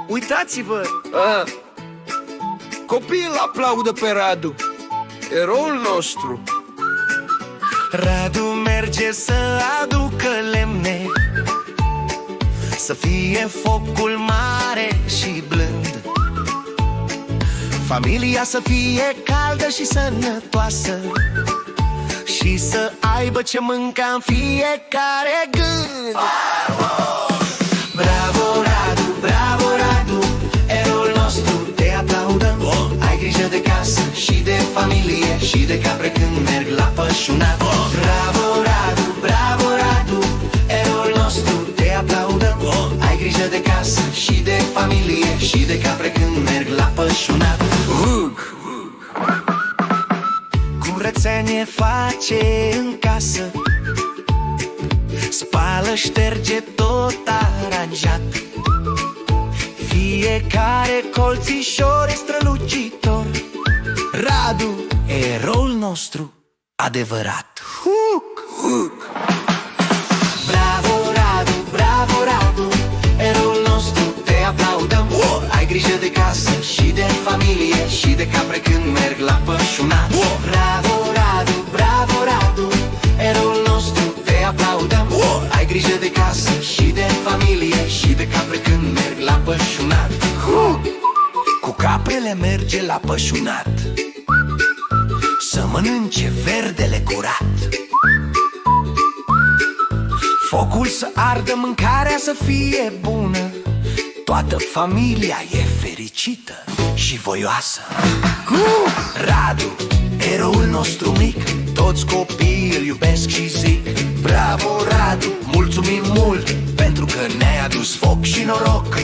Uitați-vă! Copiii îl aplaudă pe Radu, eroul nostru. Radu merge să aducă lemne, să fie focul mare și blând, familia să fie caldă și sănătoasă, și să aibă ce mânca în fiecare gând. Bravo Radu, bravo Radu, eroul nostru, te aplaudăm. Ai grijă de casă și de familie și de capre când merg la pășunat. Bravo Radu, bravo Radu, eroul nostru, te aplaudăm. Ai grijă de casă și de familie și de capre când merg la pășunat. Curățenie face în casă, spală, șterge tot aranjat, fiecare colțișor e strălucitor. Radu, eroul nostru adevărat. Bravo Radu, bravo Radu, eroul nostru, te aplaudăm. Ai grijă de casă și de familie și de capre când merg la pășunat. Bravo Radu, bravo Radu, eroul nostru, te aplaudăm. Ai grijă de casă și de familie și de capre când merg la pășunat. Cu caprele merge la pășunat, să mănânce verdele curat, focul să ardă, mâncarea să fie bună, toată familia e fericită și voioasă. Radu, eroul nostru mic, toți copiii îl iubesc și zic: bravo Radu, mulțumim mult pentru că ne-ai adus foc și noroc.